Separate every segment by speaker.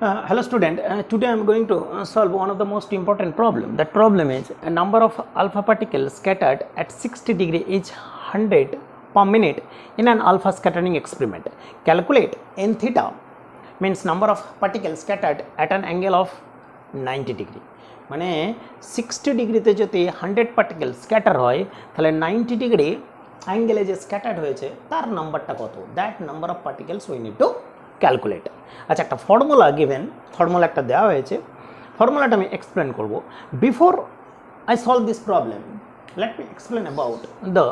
Speaker 1: Hello student, today I am going to solve one of the most important problem. That problem is a number of alpha particles scattered at 60 degree each 100 per minute in an alpha scattering experiment. Calculate n theta means number of particles scattered at an angle of 90 degree. মানে 60 ডিগ্রিতে যদি 100 particle scatter হয় তাহলে 90 degree অ্যাঙ্গেলে যে scattered হয়েছে তার নাম্বারটা কত, that number of particles we need to calculate. আচ্ছা, একটা ফর্মুলা গিভেন, ফর্মুলা একটা দেওয়া হয়েছে, ফর্মুলাটা আমি এক্সপ্লেন করব। Before I solve this problem let me explain about the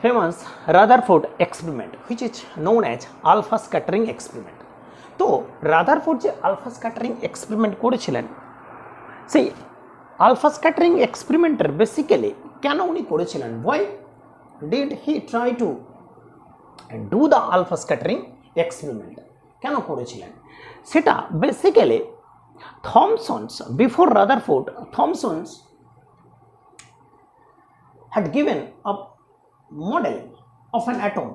Speaker 1: famous Rutherford experiment which is known as alpha scattering experiment. তো Rutherford যে আলফা স্ক্যাটারিং এক্সপেরিমেন্ট করেছিলেন, সেই আলফা স্ক্যাটারিং এক্সপেরিমেন্টের বেসিক্যালি কেন উনি করেছিলেন, why did he try to do the alpha scattering experiment, কেন করেছিলেন সেটা basically Thomson's, before Rutherford Thomson's had given a model of an atom,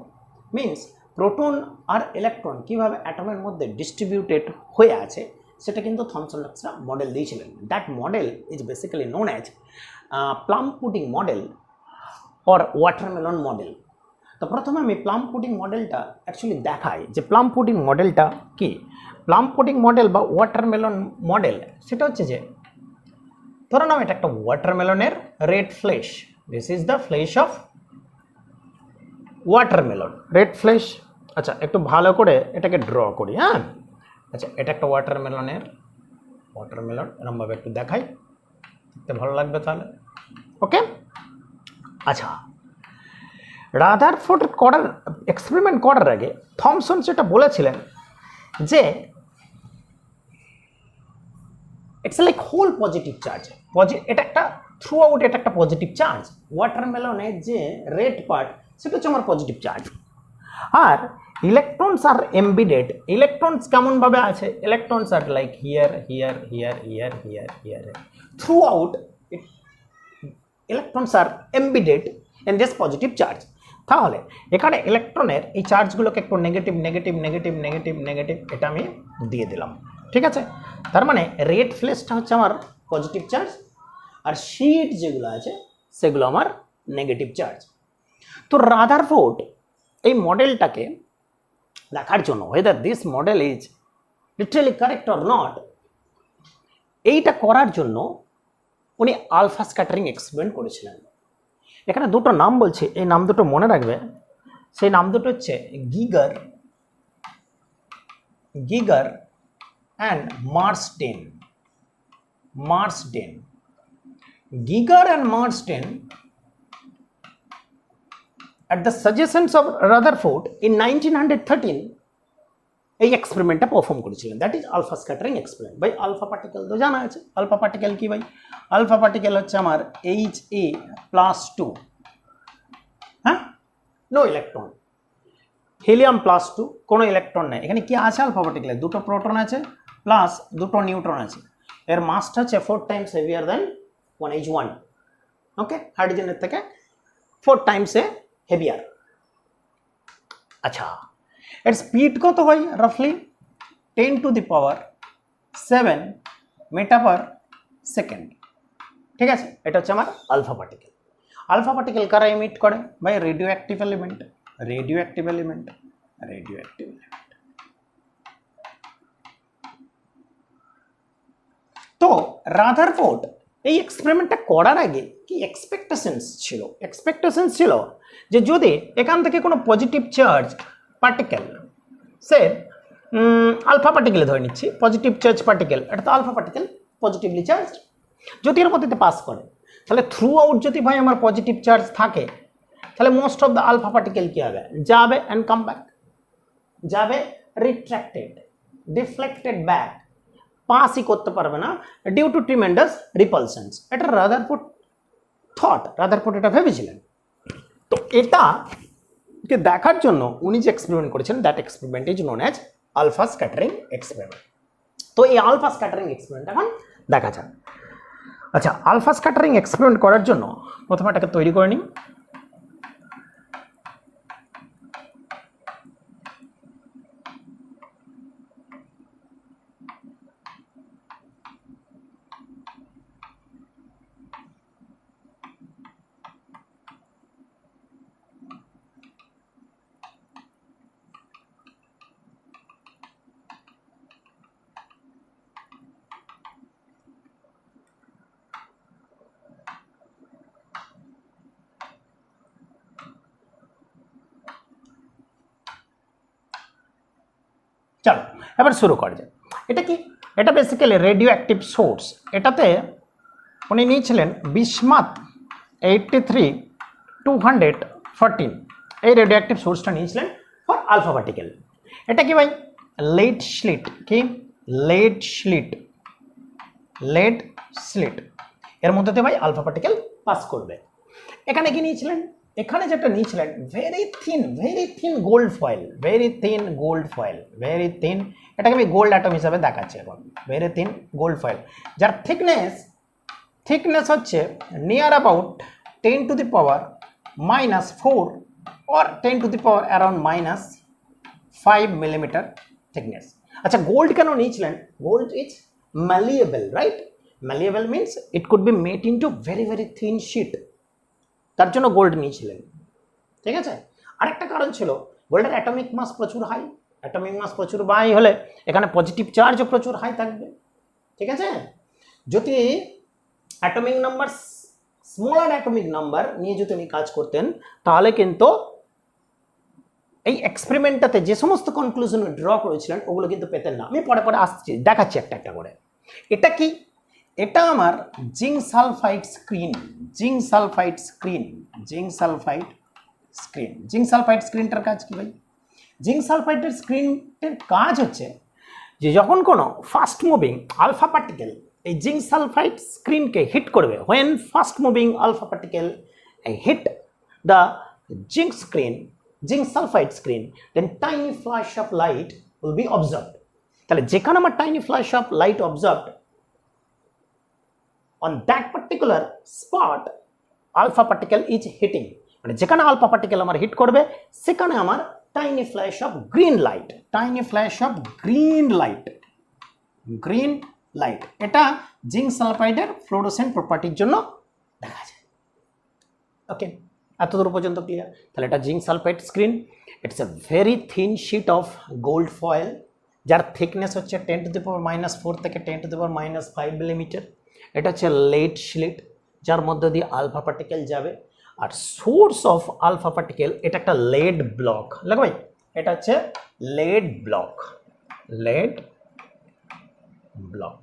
Speaker 1: means proton আর ইলেকট্রন কিভাবে অ্যাটমের মধ্যে ডিস্ট্রিবিউটেড হয়ে আছে সেটা কিন্তু থমসন একটা মডেল দিয়েছিলেন। That model is basically known as plum pudding model or watermelon model. তো প্রথমে আমি প্লাম পুডিং মডেলটা অ্যাকচুয়ালি দেখাই যে প্লাম পুডিং মডেলটা কি। প্লাম পুডিং মডেল বা ওয়াটারমেলন মডেল সেটা হচ্ছে যে ধরো নাও এটা একটা ওয়াটারমেলনের red flesh, this is the flesh of watermelon, red flesh. আচ্ছা, একটু ভালো করে এটাকে ড্র করি। হ্যাঁ, আচ্ছা, এটা একটা ওয়াটারমেলন এরকমভাবে একটু দেখাই, দেখতে ভালো লাগবে তাহলে। ওকে, আচ্ছা, রাদারফোর্ড করার এক্সপেরিমেন্ট করার আগে থমসন সেটা বলেছিলেন যে it's like whole positive charge, এটা একটা থ্রু আউট, এটা একটা পজিটিভ চার্জ। ওয়াটারমেলনের যে রেড পার্ট সেটা হচ্ছে আমার পজিটিভ চার্জ, আর ইলেকট্রনস আর এমবিডেড। ইলেকট্রনস কেমনভাবে আছে, electrons are like here here here here here here, throughout electrons are embedded in this positive charge. তাহলে এখানে ইলেকট্রনের এই চার্জগুলোকে একটু negative negative negative negative negative এটা আমি দিয়ে দিলাম, ঠিক আছে। তার মানে রেড ফ্লেশটা হচ্ছে আমার পজিটিভ চার্জ, আর শিট যেগুলো আছে সেগুলো আমার নেগেটিভ চার্জ। তো রাদারফোর্ড এই মডেলটাকে দেখার জন্য whether this model is literally correct or not, এইটা করার জন্য উনি আলফা স্ক্যাটারিং এক্সপেরিমেন্ট করেছিলেন। এখানে দুটো নাম বলছে, এই নাম দুটো মনে রাখবে। সেই নাম দুটো হচ্ছে Geiger and Marsden. Geiger and Marsden at the suggestions of Rutherford in 1913 এই এক্সপেরিমেন্টটা পারফর্ম করেছিলেন। That is alpha scattering experiment. ভাই আলফা পার্টিকেল তো জানা আছে, আলফা পার্টিকেল কি ভাই? আলফা পার্টিকেল হচ্ছে আমার Ha+2, হ্যাঁ, নো ইলেকট্রন, হিলিয়াম +2, কোনো ইলেকট্রন নেই। এখানে কি আছে আলফা পার্টিকেলে? দুটো প্রোটন আছে প্লাস দুটো নিউট্রন আছে। এর মাসটা হচ্ছে 4 টাইমস হেভিয়ার দেন 1H1। ওকে, হাইড্রোজেনের থেকে 4 টাইমসে হেভিয়ার। আচ্ছা, এর স্পিড কত হয়? রাফলি 10⁻⁷ মিটার/সেকেন্ড, ঠিক আছে। এটা হচ্ছে আমার আলফা পার্টিকেল। আলফা পার্টিকেল কারা এমিট করে? ভাই রেডিও অ্যাক্টিভ এলিমেন্ট। তো রাদারফোর্ড এই এক্সপেরিমেন্টটা করার আগে কি এক্সপেকটেশনস ছিল যে যদি এখান থেকে কোনো পজিটিভ চার্জ পার্টিকেল, সে আলফা পার্টিকেলে ধরে নিচ্ছি, পজিটিভ চার্জ পার্টিকেল, এটা তো আলফা পার্টিকেল পজিটিভলি চার্জ, যদি এর মধ্যে পাস করে তাহলে থ্রু আউট যদি ভাই আমার পজিটিভ চার্জ থাকে তাহলে most of the alpha particle কি হবে? যাবে অ্যান্ড কাম ব্যাক, যাবে রিট্র্যাক্টেড, ডিফ্লেক্টেড ব্যাক, পাসই করতে পারবে না ডিউ টু ট্রিমেন্ডাস রিপালশনস। এটা রাদারফোর্ড এটা ভেবেছিলেন। তো এটাকে দেখার জন্য উনি যে এক্সপেরিমেন্ট করেছেন, that experiment is known as alpha scattering experiment. তো এই আলফা স্ক্যাটারিং এক্সপেরিমেন্ট এখন দেখা যাক। আচ্ছা, আলফা স্ক্যাটারিং এক্সপেরিমেন্ট করার জন্য প্রথমে এটাকে তৈরি করে নিই। চলো এবার শুরু করা যায়। এটা কি? এটা বেসিক্যালি রেডিও অ্যাক্টিভ সোর্স। এটাতে উনি নিয়েছিলেন বিসমাথ 83-214, এই রেডিও অ্যাক্টিভ সোর্সটা নিয়েছিলেন ফর আলফা পার্টিকেল। এটা কি ভাই? Lead slit. কি? লেড স্লিট, লেড স্লিট এর মধ্যে দিয়ে ভাই আলফা পার্টিকেল পাস করবে। এখানে কি নিয়েছিলেন? এখানে যেটা নিয়েছিলেন very thin gold foil, very thin gold foil, very thin, এটাকে আমি গোল্ড অ্যাটম হিসাবে দেখাচ্ছি এখন। ভেরি থিন গোল্ড ফয়েল যার থিকনেস হচ্ছে near about 10 to the power -4 or 10 to the power around -5 millimeter thickness. আচ্ছা গোল্ড কেন নিয়েছিলেন? Gold is malleable, right? Malleable means it could be made into very thin sheet, তার জন্য gold নিয়েছিলেন। ঠিক আছে, আরেকটা কারণ ছিল গোল্ডের অ্যাটমিক মাস প্রচুর হাই। অ্যাটমিক মাস প্রচুর হাই হলে এখানে পজিটিভ চার্জও প্রচুর হাই থাকবে। ঠিক আছে, যদি atomic number smaller atomic number নিয়ে যদি উনি কাজ করতেন তাহলে কিন্তু এই এক্সপেরিমেন্টটাতে যে সমস্ত কনক্লুশন ড্র করেছিলেন ওগুলো কিন্তু পেতেন না। আমি পরে আসছি, দেখাচ্ছি একটা করে। এটা কি? এটা আমার zinc sulphide screen. Zinc sulphide screen, zinc sulphide screen. Zinc sulphide স্ক্রিনটার কাজ কি ভাই? জিঙ্ক সালফাইডের স্ক্রিনের কাজ হচ্ছে যে যখন কোনো ফাস্ট মুভিং আলফা পার্টিকেল এই জিঙ্ক সালফাইড স্ক্রিনকে হিট করবে, when fast moving alpha particle hit the zinc screen, zinc sulphide screen, then tiny flash of light will be observed. তাহলে যেখানে আমার tiny flash of light observed on that particular spot alpha particle is hitting, মানে যেখানে alpha particle আমার hit করবে সেখানে আমার tiny flash of green light, tiny flash of green light, green light এটা জিঙ্ক সালফাইডের ফ্লোরোসেন্ট প্রপার্টির জন্য দেখা যায়। ওকে, এতদূর পর্যন্ত ক্লিয়ার? তাহলে এটা zinc sulphide screen, it's a very thin sheet of gold foil যার থিকনেস হচ্ছে 10 to the power -4 থেকে 10 to the power -5 মিলিমিটার। এটা হচ্ছে লেড স্লিট যার মধ্যে দিয়ে আলফা পার্টিকেল যাবে। আর সোর্স অফ আলফা পার্টিকেল এটা একটা লেড ব্লক। লাগবে ভাই, এটা হচ্ছে লেড ব্লক, লেড ব্লক।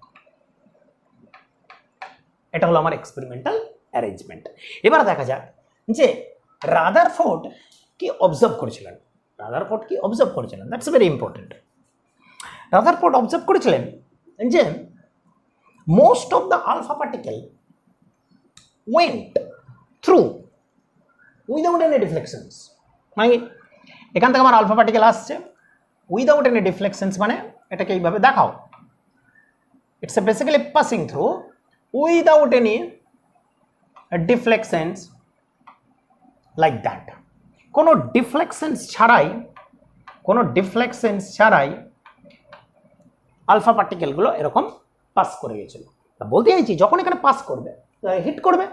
Speaker 1: এটা হলো আমার এক্সপেরিমেন্টাল অ্যারেঞ্জমেন্ট। এবার দেখা যাক যে রাদারফোর্ড কি অবজার্ভ করেছিলেন। রাদারফোর্ড কি অবজার্ভ করেছিলেন? That's very important. Rutherford observe করেছিলেন যে most of the alpha particle went through without any deflections. মানে এখান থেকে আমার আলফা পার্টিকেল আসছে উইদাউট এনি ডিফ্লেকশনস, মানে এটাকে এইভাবে দেখাও, it's basically passing through without any deflections like that. কোনো ডিফ্লেকশনস ছাড়াই আলফা পার্টিকেলগুলো এরকম পাস করে গেছিল। বলতে চাইছি যখন এখানে পাস করবে, হিট করবে,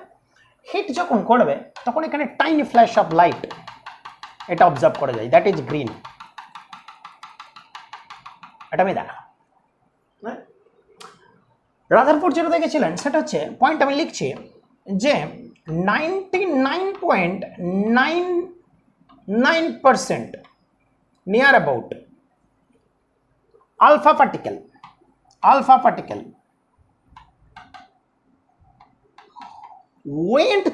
Speaker 1: হিট যখন করবে তখন এখানে টাইনি ফ্ল্যাশ অফ লাইট এটা অবজার্ভ করা যায়, দ্যাট ইজ গ্রিন। এটা আমি দেখা রাদারফোর্ড যেটা দেখেছিলেন সেটা হচ্ছে, পয়েন্ট আমি লিখছি যে 99.99% near about alpha particle went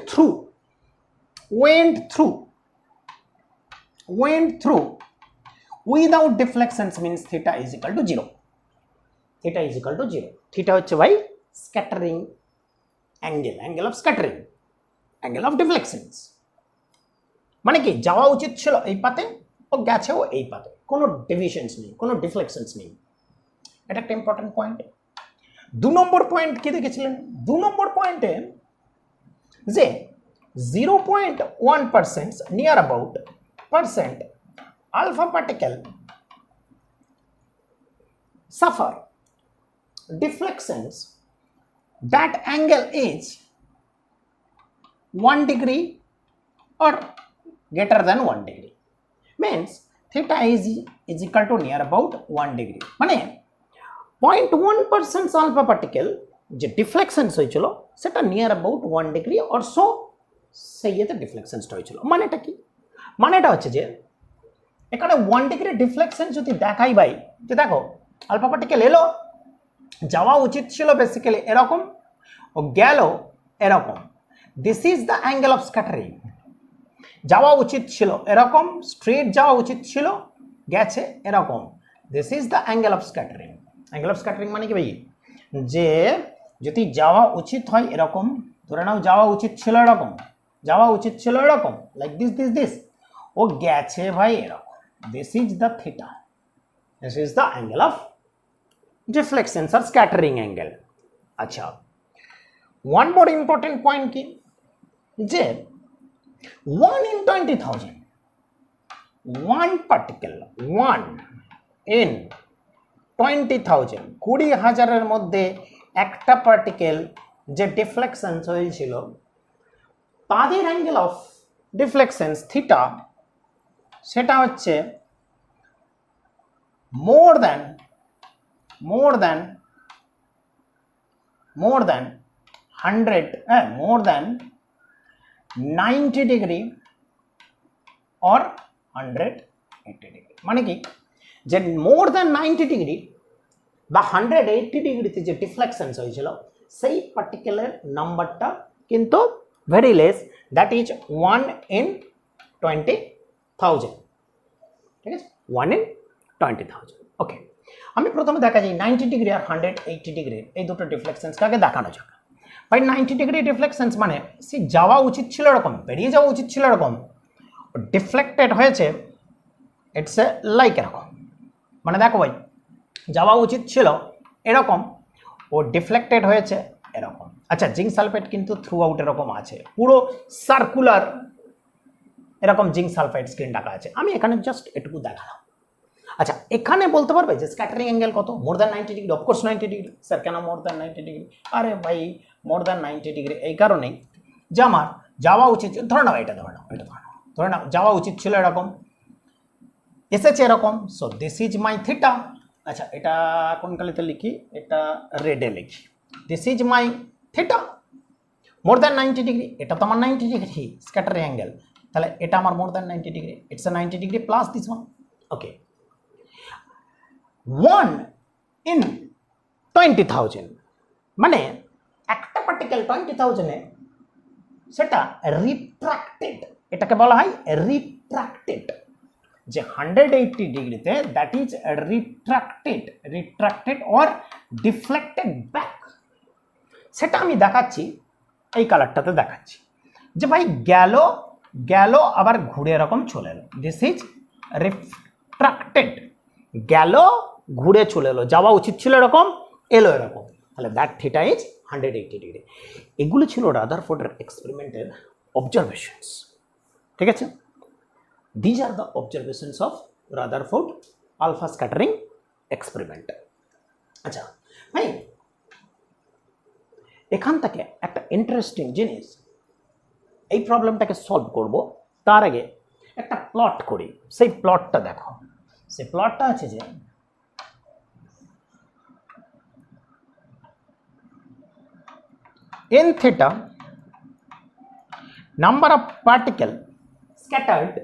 Speaker 1: through without deflections, means theta is equal to 0. Theta is equal to 0. Theta হচ্ছে ভাই scattering angle of scattering, angle of deflections. মানে কি যাওয়া উচিত ছিল এই পাতে, ও গেছেও এই পাতে, কোনো ডেভিয়েশনস নেই, কোনো ডিফ্লেকশনস নেই। এটা একটা ইম্পর্টেন্ট পয়েন্ট। 2 নম্বর পয়েন্ট কি দেখেছিলেন? 2 নম্বর পয়েন্টে যে 0.1% near about % alpha particle suffer deflections, that angle is 1 degree or greater than 1 degree, means theta is equal to near about 1 degree. মানে 0.1% alpha particle যে ডিফ্লেকশনস হয়েছিল সেটা near about 1 degree or so সেই ইয়েতে ডিফ্লেকশনসটা হয়েছিল। মানেটা কি? মানেটা হচ্ছে যে এখানে 1 ডিগ্রি ডিফ্লেকশন যদি দেখাই ভাই, যে দেখো আলফা পার্টিকেল এলো, যাওয়া উচিত ছিল বেসিক্যালি এরকম, ও গেল এরকম। This is the angle of scattering. যাওয়া উচিত ছিল এরকম, স্ট্রেট যাওয়া উচিত ছিল, গেছে এরকম। This is the angle of scattering. Angle of scattering মানে কি ভাই, যে যদি যাওয়া উচিত হয় এরকম, ধরে নাও যাওয়া উচিত ছিল এরকম, যাওয়া উচিত ছিল এরকম, লাইক দিস দিস দিস, ও গেছে ভাই এরকম। This is the theta, this is the angle of deflection আর স্ক্যাটারিং অ্যাঙ্গেল। আচ্ছা, ওয়ান মোর ইম্পর্টেন্ট পয়েন্ট কি, যে 1 in 20,000, one particle, 1 in 20,000, 20,000 মধ্যে একটা পার্টিকেল যে ডিফ্লেকশন হয়েছিল, তাদের অ্যাঙ্গেল অফ ডিফ্লেকশন থিটা সেটা হচ্ছে more than 90 degree or 180 degree. মানে কি, যে মোর দ্যান 90 ডিগ্রি বা 180 ডিগ্রিতে যে ডিফ্লেকশন হয়েছিল, সেই পার্টিকেলের নাম্বারটা কিন্তু very less, that is 1 in 20,000। ঠিক আছে, 1 in 20,000। ওকে, আমি প্রথমে দেখা যাই 90 ডিগ্রি আর 180 ডিগ্রি এই দুটো ডিফ্লেকশনসকে দেখানো যাক। ভাই 90 ডিগ্রি ডিফ্লেকশনস মানে সে যাওয়া উচিত ছিল এরকম, বেরিয়ে যাওয়া উচিত ছিল এরকম, ডিফ্লেক্টেড হয়েছে, ইটস এ লাইক এরকম। মানে দেখো ভাই, যাওয়া উচিত ছিল এরকম, ও ডিফ্লেক্টেড হয়েছে এরকম। আচ্ছা, জিঙ্ক সালফেট কিন্তু থ্রু আউট এরকম আছে, পুরো সার্কুলার এরকম জিঙ্ক সালফাইড স্ক্রিন টাকা আছে। আমি এখানে জাস্ট এটুকু দেখালাম। আচ্ছা, এখানে বলতে পারবে যে স্ক্যাটারিং অ্যাঙ্গেল কত? মোর than 90 degree. Of course 90 degree. Sir কেন মোর দ্যান 90 ডিগ্রি? আরে ভাই, মোর দ্যান 90 ডিগ্রি এই কারণেই যে আমার যাওয়া উচিত, ধরে নাও এটা, ধরে নাও যাওয়া উচিত ছিল এরকম, এসেছে এরকম, so this is my theta. আচ্ছা, এটা কোন কালিতে লিখি? এটা রেডে লিখি। This is my theta, more than 90 degree. এটা তো আমার 90 ডিগ্রি স্ক্যাটারিং অ্যাঙ্গেল, তাহলে এটা আমার মোর than 90 degree, it's a 90 degree plus this one. Okay, 1 in 20,000 মানে একটা পার্টিকেল 20,000-এ সেটা রিট্রাক্টেড, এটাকে বলা হয় রিট্রাক্টেড। যে 180 ডিগ্রিতে that is রিট্রাক্টেড or deflected back. সেটা আমি দেখাচ্ছি, এই কালারটাতে দেখাচ্ছি, যে ভাই গেল আবার ঘুরে এরকম চলে এলো। দিস ইজ রিট্রাক্টেড, গেল ঘুরে চলে এলো, যাওয়া উচিত ছিল এরকম, এলো এরকম, তাহলে দ্যাট থিটা ইজ 180 ডিগ্রি। এগুলো ছিল রাদারফোর্ডের এক্সপেরিমেন্টের অবজারভেশনস। ঠিক আছে, these are the observations of Rutherford alpha scattering experiment. আচ্ছা ভাই, এখান থেকে একটা ইন্টারেস্টিং জিনিস, এই প্রবলেমটাকে সলভ করব, তার আগে একটা প্লট করি। সেই প্লটটা দেখো, সেই প্লটটা আছে যে in theta number of particle scattered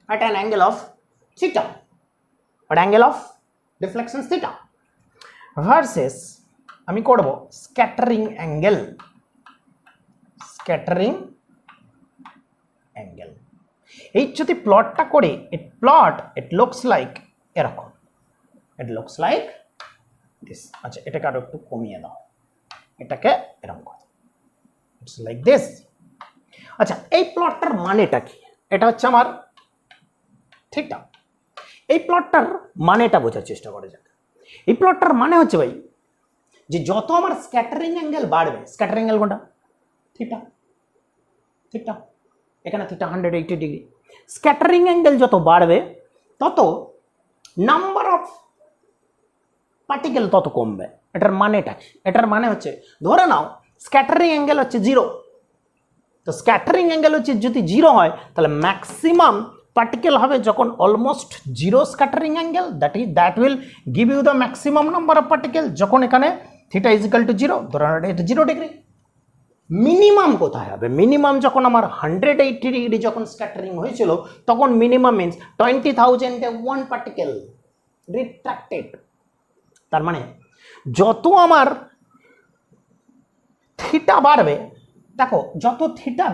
Speaker 1: at an angle of theta, at angle of deflection theta, versus আমি করব স্ক্যাটারিং অ্যাঙ্গেল, এই যদি প্লটটা করে it looks like এরকম, it looks like this। আচ্ছা, এটাকে আরো একটু কমিয়ে দাও, এটাকে এরকম করো, it's like this। আচ্ছা, এই প্লটটার মানেটা কি? এটা হচ্ছে আমার থিটা। এই প্লটটার মানেটা বোঝার চেষ্টা করা যাক। এই প্লটটার মানে হচ্ছে ভাই, যে যত আমার স্ক্যাটারিং অ্যাঙ্গেল বাড়বে, স্ক্যাটারিং অ্যাঙ্গেল কোনটা? থিটা। এখানে থিটা 180 ডিগ্রি। স্ক্যাটারিং অ্যাঙ্গেল যত বাড়বে তত নাম্বার অফ পার্টিকেল তত কমবে। এটার মানেটা কি? এটার মানে হচ্ছে, ধরে নাও স্ক্যাটারিং অ্যাঙ্গেল হচ্ছে 0, তো স্ক্যাটারিং অ্যাঙ্গেল হচ্ছে যদি 0 হয়, তাহলে ম্যাক্সিমাম পার্টিকেল হবে যখন almost 0 scattering angle, that will give you the maximum number of particle. যখন এখানে থিটা ইজ ইকুয়াল টু 0, ধরুন এটা 0 ডিগ্রি, মিনিমাম কোথায় হবে? মিনিমাম যখন আমার 180 ডিগ্রি যখন স্ক্যাটারিং হয়েছিল তখন মিনিমাম মিনস 20,000 ওয়ান পার্টিকেল রিট্রাক্টেড। তার মানে যত আমার থিটা বাড়বে, দেখো যত থিটা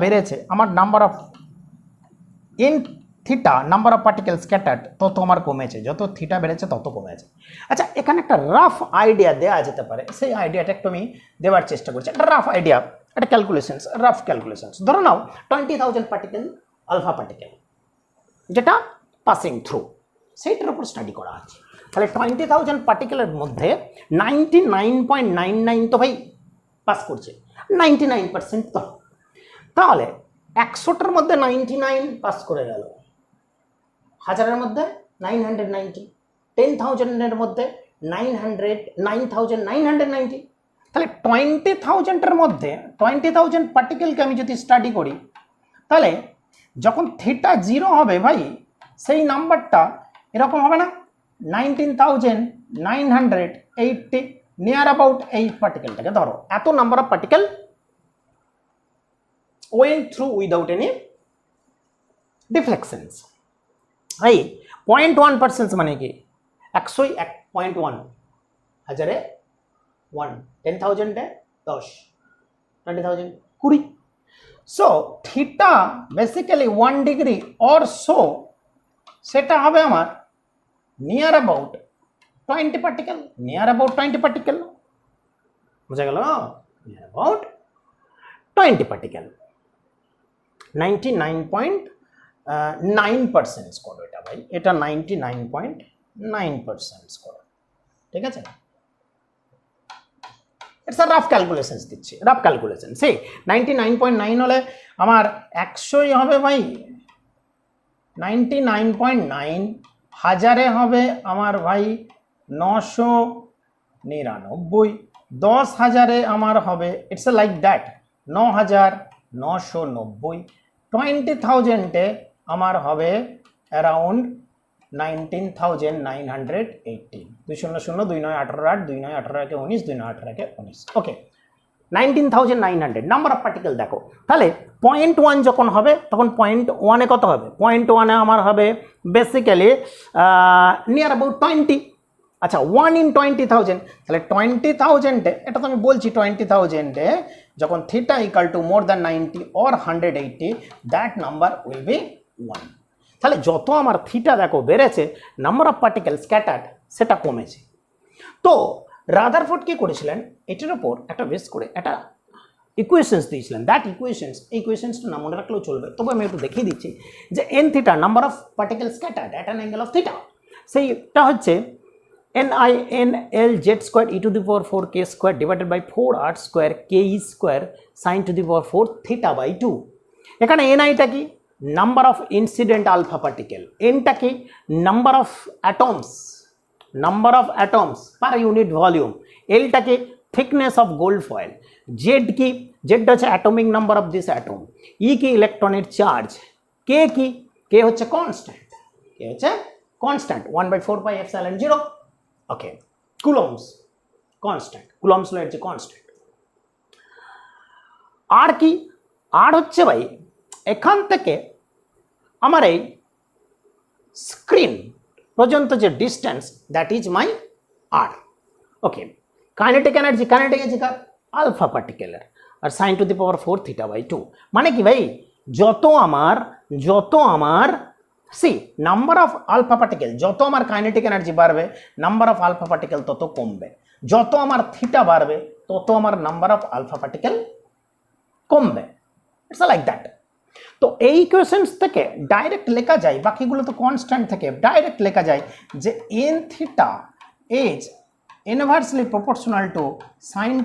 Speaker 1: বেড়েছে আমার number of in theta number of particle scattered তত আমার কমেছে, যত থিটা বেড়েছে তত কমেছে। আচ্ছা, এখানে একটা রাফ আইডিয়া দেওয়া যেতে পারে, সেই আইডিয়াটা একটু আমি দেওয়ার চেষ্টা করছি। একটা রাফ আইডিয়া, একটা ক্যালকুলেশনস, রাফ ক্যালকুলেশনস। ধরো নাও 20,000 পার্টিকেল আলফা পার্টিকেল যেটা পাসিং থ্রু, সেইটার উপর স্টাডি করা আছে। তাহলে 20,000 পার্টিকেলের মধ্যে 99.99 তো ভাই পাস করছে, 99% তো। তাহলে 100টার মধ্যে 99 পাস করে গেল, 1000-এর মধ্যে 990, 10,000-এর মধ্যে 9,990। তাহলে 20,000-এর মধ্যে 20,000 পার্টিকেলকে আমি যদি স্টাডি করি, তাহলে যখন থিটা 0 হবে ভাই, সেই নাম্বারটা এরকম হবে না, 19,980, নিয়ার অ্যাবাউট এই পার্টিকেলটাকে ধরো, এত number of particle went through without any deflections। ভাই 0.1% মানে কি? 101.1, 1000-এ 1, 10,000-এ 10, 20,000 20। So theta basically 1 degree or so, সেটা হবে আমার near about 20 particle, near about 20 particle, বুঝা গেল? নিয়ার অ্যাবাউট 20 পার্টিকেল, 99.9% স্কোর এটা ভাই, এটা 99.9% স্কোর, ঠিক আছে? ইটস আ রাফ ক্যালকুলেশনস দিচ্ছি, রাফ ক্যালকুলেশন। সে 99.9 হলে আমার 100ই হবে ভাই 99.9, 1000-এ হবে আমার ভাই 999, 10,000-এ আমার হবে ইটস লাইক দ্যাট 9,990, 20,000-এ আমার হবে অ্যারাউন্ড 19,980। 200, 2 9 18 8, 2 9 18 একে 19, 2 9 18 একে 19। ওকে, 19,900 নাম্বার অফ পার্টিকেল। দেখো তাহলে 0.1 যখন হবে তখন 0.1-এ কত হবে? 0.1-এ আমার হবে বেসিক্যালি নিয়ার অ্যাবাউট 20। আচ্ছা, 1 in 20,000, তাহলে 20,000-এ, এটা তো আমি বলছি 20,000-এ যখন theta equal to more than 90 or 180, that number will be 1। তাহলে যত আমার থিটা দেখো বেড়েছে, নাম্বার অফ পার্টিকেল স্ক্যাটার্ড সেটা কমেছে। তো রাদারফোর্ড কি করেছিলেন, এটার উপর একটা বেস করে একটা ইকুয়েশনস দিয়েছিলেন। দ্যাট ইকুয়েশনসটা না মনে রাখলেও চলবে, তবে আমি একটু দেখিয়ে দিচ্ছি যে N theta number of particle scattered at an angle of theta, সেইটা হচ্ছে NINL(z² e⁴ k² divided by 4r² ke² sin⁴ θ/2। এখানে NI-টা কি? Number of incident alpha particle, এনটা কি? Number of atoms per unit volume, এলটা কি? Thickness of gold foil, Z কি? জেড হচ্ছে atomic number of this atom, e কি? ইলেকট্রনের চার্জ, কে কি? কে হচ্ছে constant, 1/4πε0। Okay, Coulomb's constant, Coulomb's law হচ্ছে কনস্ট্যান্ট। আর কি? আর হচ্ছে ভাই এখান থেকে আমার এই স্ক্রিন পর্যন্ত যে distance, that is my r. Okay, kinetic energy কার? আলফা পার্টিকেলের, আর sin⁴ θ/2। মানে কি ভাই, যত আমার সি নাম্বার অফ আলফা পার্টিকেল, যত আমার কাইনেটিক এনার্জি বাড়বে, নাম্বার অফ আলফা পার্টিকেল তত কমবে। যত আমার থিটা বাড়বে, তত আমার নাম্বার অফ আলফা পার্টিকেল কমবে। It's like that. তো এই ইকুয়েশনস থেকে ডাইরেক্ট লেখা যায়, বাকিগুলো তো কনস্ট্যান্ট থেকে ডাইরেক্ট লেখা যায় যে N theta is inversely proportional to sin⁴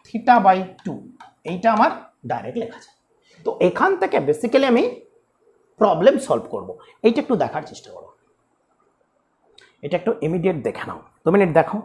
Speaker 1: θ/2। এইটা আমার ডাইরেক্ট লেখা যায়। তো এখান থেকে বেসিক্যালি আমি প্রবলেম সলভ করব। এইটা একটু দেখার চেষ্টা করো, এটা একটু ইমিডিয়েট দেখে নাও, 2 মিনিট দেখো।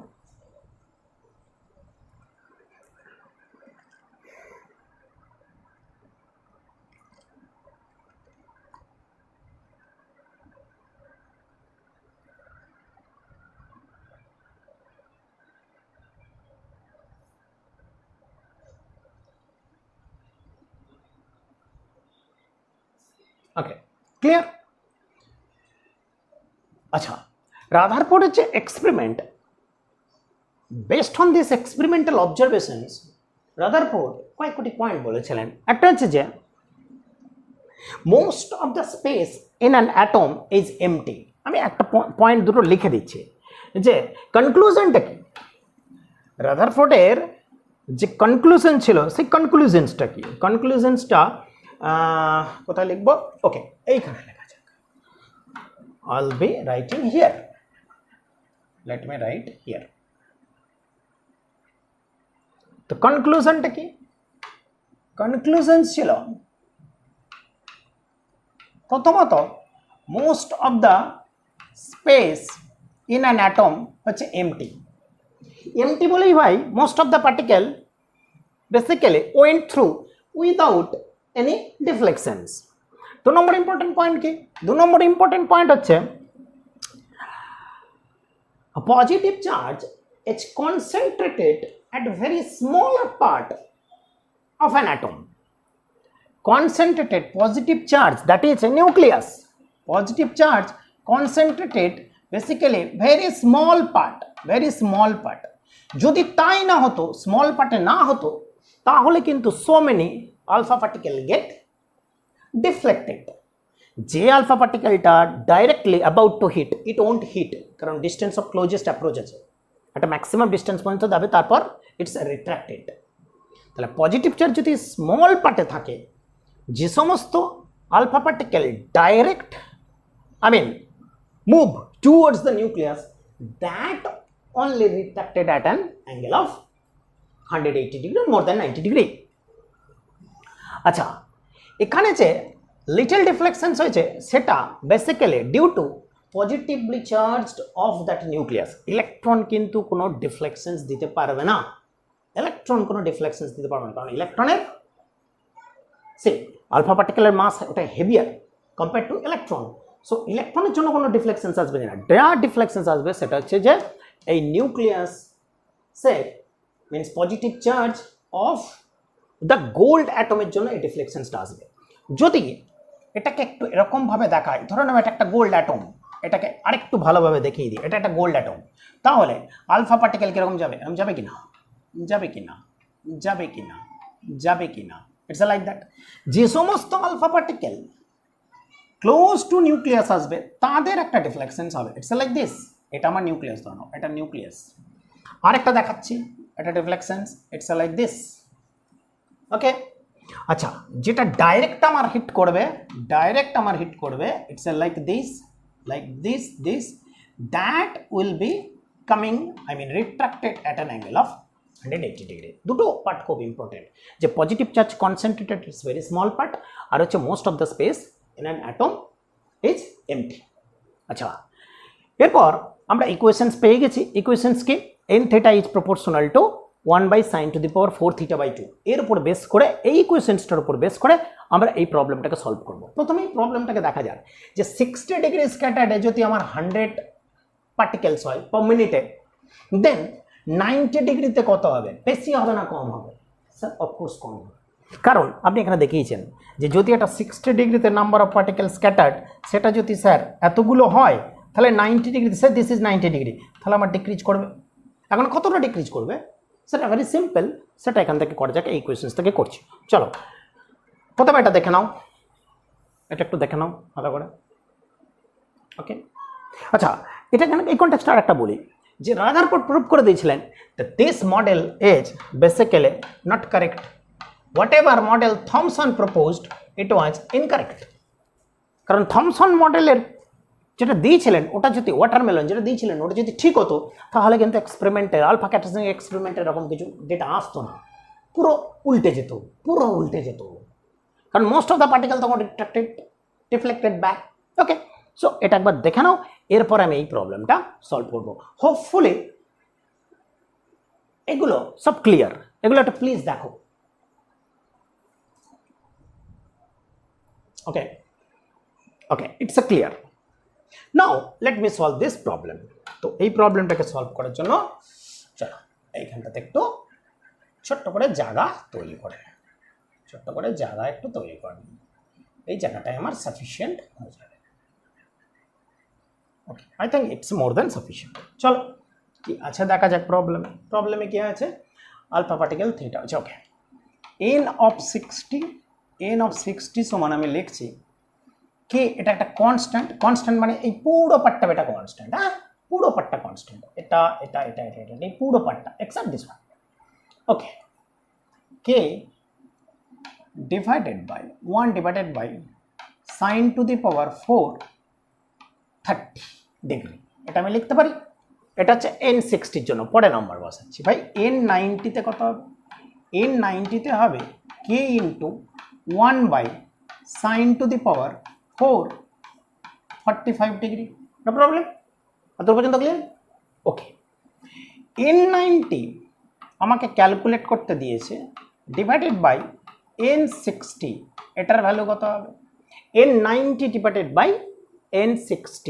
Speaker 1: ওকে, ক্লিয়ার? আচ্ছা, রাদারফোর্ডের যে experiment, based on this experimental observations Rutherford কয়েকটি পয়েন্ট বলেছিলেন। একটা হচ্ছে যে most of the space in an atom is MT. আমি একটা পয়েন্ট দুটো লিখে দিচ্ছি যে কনক্লুশনটা কি, রাদারফোর্ডের যে কনক্লুশন ছিল সেই কনক্লুশনসটা কি, কনক্লুশনসটা কোথায় লিখবো? ওকে, এইখানে লেখা যাক। I'll be writing here. Let me write here. তো কনক্লুশনটা কি? কনক্লুশন ছিল প্রথমত most of the space in an atom হচ্ছে এমটি। এমটি বলেই ভাই most of the particle basically went through without any deflections. 2 নম্বর ইম্পর্টেন্ট পয়েন্ট কি? 2 নম্বর ইম্পর্টেন্ট পয়েন্ট হচ্ছে a positive charge is concentrated at a very smaller part of an atom. Concentrated positive charge, that is a nucleus. Positive charge concentrated basically very small part, very small part. যদি তাই না হতো, small পার্টে না হতো, তাহলে কিন্তু so many alpha particle get deflected. যে আলফা পার্টিকেলটা directly about to hit, it won't hit, কারণ ডিস্টেন্স অফ ক্লোজেস্ট অ্যাপ্রোচ আছে, একটা ম্যাক্সিমাম ডিস্টেন্স পর্যন্ত যাবে, তারপর ইটস রিট্রাক্টেড। তাহলে পজিটিভ চার্জ যদি স্মল পার্টে থাকে, যে সমস্ত alpha particle direct move towards the nucleus, that only retracted at an angle of 180 degree, more than 90 degree. আচ্ছা, এখানে যে লিটল ডিফ্লেকশনস হয়েছে সেটা basically due to positively charged of that nucleus. Electron কিন্তু কোনো ডিফ্লেকশনস দিতে পারবে না, ইলেকট্রন কোনো ডিফ্লেকশনস দিতে পারবে না, কারণ ইলেকট্রনের সে আলফা পার্টিকেলের মাস ওটা heavier compare to electron. So ইলেকট্রনের জন্য কোনো ডিফ্লেকশনস আসবে না, যা ডিফ্লেকশনস আসবে সেটা হচ্ছে যে এই নিউক্লিয়াস সে means positive charge of the gold অ্যাটমের জন্য এই ডিফ্লেকশনসটা আসবে। যদি এটাকে একটু এরকমভাবে দেখায়, ধরো না এটা একটা গোল্ড অ্যাটম, এটাকে আরেকটু ভালোভাবে দেখিয়ে দিই, এটা একটা গোল্ড অ্যাটম, তাহলে আলফা পার্টিকেল কিরকম যাবে? এরকম যাবে কিনা? যাবে কিনা? যাবে কিনা? যাবে কিনা? It's like that. যে সমস্ত alpha particle close to nucleus আসবে তাদের একটা ডিফ্লেকশনস হবে। ইটস লাইক দিস, এটা আমার নিউক্লিয়াস, ধরো এটা নিউক্লিয়াস, আরেকটা দেখাচ্ছি, এটা ডিফ্লেকশনস, ইটস লাইক দিস। ওকে, আচ্ছা, যেটা ডাইরেক্ট আমার হিট করবে, ডাইরেক্ট আমার হিট করবে, it's like this, this, that will be coming retracted at an angle of 180 degree. দুটো পার্ট খুব ইম্পর্টেন্ট, যে positive charge concentrated it's very small part, আর হচ্ছে most of the space in an atom is empty. আচ্ছা, এরপর আমরা equations পেয়ে গেছি। ইকুয়েশনস কি? n theta is proportional to 1/sin to the power 4 theta by 2, এর উপর বেস করে, এই ইকুয়েশনসটার উপর বেস করে আমরা এই প্রবলেমটাকে সলভ করব। প্রথমে এই প্রবলেমটাকে দেখা যাক যে 60 ডিগ্রি স্ক্যাটার্ডে যদি আমার 100 পার্টিকেলস হয় পার মিনিটে, দেন 90 ডিগ্রিতে কত হবে? বেশি হবে না কম হবে? স্যার অফকোর্স কম হবে, কারণ আপনি এখানে দেখিয়েছেন যে যদি এটা 60 ডিগ্রিতে নাম্বার অফ পার্টিকেল স্ক্যাটার্ড, সেটা যদি স্যার এতগুলো হয়, তাহলে 90 degree, sir this is 90 degree, তাহলে আমার ডিক্রিজ করবে। এখন কতটা ডিক্রিজ করবে? সেটা ভেরি সিম্পল, সেটা এখান থেকে করা যাক, এই কোয়েশ্চেন্স থেকে করছি। চলো প্রথমে এটা দেখে নাও, এটা একটু দেখে নাও ভালো করে। ওকে, আচ্ছা, এটা এখানে এই কনটেক্সটে আর একটা বলি যে রাদারফোর্ড প্রুভ করে দিয়েছিলেন that this model is basically not correct. Whatever model Thomson proposed, it was incorrect. কারণ থমসন মডেলের যেটা দিয়েছিলেন ওটা যদি ওয়াটারমেলন যেটা দিয়েছিলেন ওটা যদি ঠিক হতো, তাহলে কিন্তু এক্সপেরিমেন্টের আলফা ক্যাটাসিং এক্সপেরিমেন্টের এরকম কিছু ডেটা আসতো না, পুরো উল্টে যেত, পুরো উল্টে যেত, কারণ মোস্ট অফ দ্য পার্টিকেল তখন ডিফ্লেক্টেড ব্যাক। ওকে, সো এটা একবার দেখে নাও, এরপর আমি এই প্রবলেমটা সলভ করবো। হোপফুলি এগুলো সব ক্লিয়ার, এগুলো একটা প্লিজ দেখো। Okay, okay, it's a clear. Now let me solve this problem. তো এই প্রবলেমটাকে সলভ করার জন্য চলো এইখানটাতে একটু ছোট্ট করে জায়গা তৈরি করে, ছোট্ট করে জায়গা একটু তৈরি করে। এই জায়গাটায় আমার সাফিসিয়েন্ট হয়ে যাবে। Okay, I think it's more than sufficient. চলো কি আছে দেখা যাক প্রবলেমে কি আছে, আলফা পার্টিকেল থিটা আছে। ওকে, n of 60 সমান আমি লিখছি কে, এটা একটা কনস্ট্যান্ট মানে এই পুরো পার্টটা এটা কনস্ট্যান্ট, হ্যাঁ পুরো পার্টটা কনস্ট্যান্ট, এটা এই পুরো পার্টটা except this one. Okay, K divided by 1 divided by sin to the power 4 30 degree, এটা আমি লিখতে পারি। এটা হচ্ছে n60 এর জন্য, পরে নাম্বার বসাচ্ছি ভাই। n90 তে কত হবে, n90 তে হবে k into 1 by sin to the power 4 45 degree, no problem, এত পর্যন্ত ক্লিয়ার? ওকে, n90 আমাকে ক্যালকুলেট করতে দিয়েছে ডিভাইডেড বাই n60, এটার ভ্যালু কত হবে, n90 divided by n60,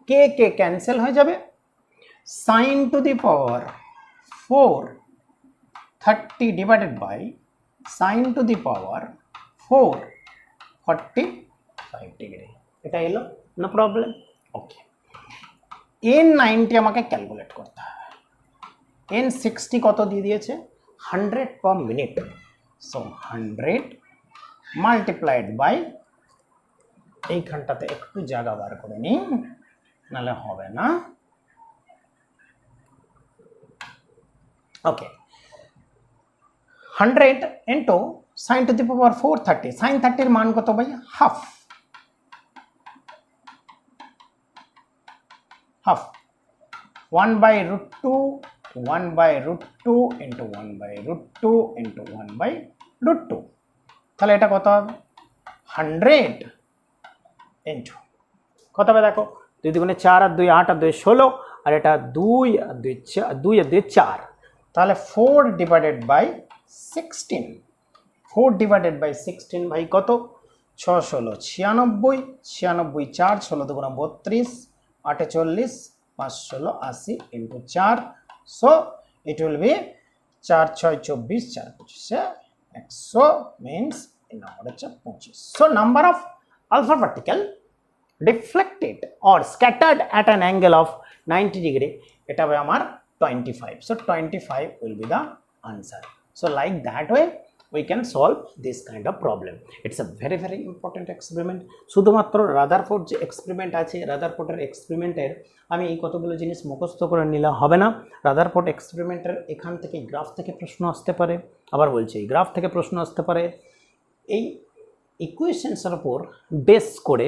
Speaker 1: K cancel হয়ে যাবে, sin to the power 4 30 divided by sin to the power 4 45 degree, এটা এলো, নো প্রবলেম। ওকে, n90 আমাকে ক্যালকুলেট করতে হবে, n60 কত দিয়ে দিয়েছে 100 per minute, so 100 multiplied by, এইখানটাতে একটু জায়গা বার করে নিই নাহলে হবে না। ওকে, 100 into sin to the power 430, sin 30 এর মান কত ভাই, half 1 by root 2 1 by root 2 into 1 by root 2 into 1 by root 2, তাহলে এটা কত হবে 100 into কত হবে দেখো, 2 দুগুণে 4 আর 2 8 আর 2 16, আর এটা 2 আর 2 4, তাহলে 4 ডিভাইডেড বাই 16, 4 ডিভাইডেড বাই 16 ভাই কত, 6 16 96, 96 4 16 দুগুণে 32, 8 40, 5 16 80 into 4, so it will be 4 6 24 4 25 100 means in number হচ্ছে 25। so number of alpha particle deflected or scattered at an angle of 90 degree, এটা হবে আমার 25, so 25 will be the answer। so like that way we can solve this kind of problem, it's a very very important experiment। শুধুমাত্র Rutherford যে experiment আছে, রাদারফোর্ডের এক্সপেরিমেন্টের আমি এই কতগুলো জিনিস মুখস্থ করে নিলে হবে না, রাদারফোর্ড এক্সপেরিমেন্টের এখান থেকে গ্রাফ থেকে প্রশ্ন আসতে পারে, আবার বলছি গ্রাফ থেকে প্রশ্ন আসতে পারে, এই ইকুয়েশনসের উপর বেস করে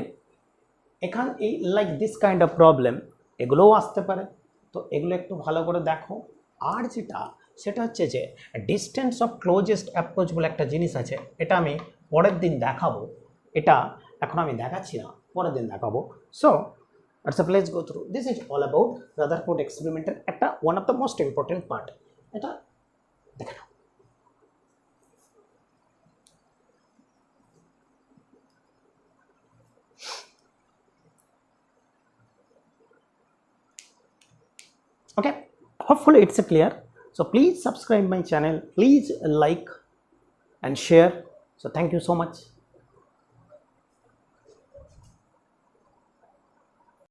Speaker 1: এখান এই like this kind of problem এগুলোও আসতে পারে, তো এগুলো একটু ভালো করে দেখো। আর যেটা সেটা হচ্ছে যে ডিস্টেন্স অফ ক্লোজেস্ট অ্যাপ্রোচ বলে একটা জিনিস আছে, এটা আমি পরের দিন দেখাবো, এটা এখন আমি দেখাচ্ছি না, পরের দিন দেখাবো। সো আচ্ছা, let's go through, this is all about Rutherford এক্সপেরিমেন্টের একটা one of the most important part, এটা দেখে নাও। Okay, hopefully it's clear, so please subscribe my channel, please like and share, so thank you so much.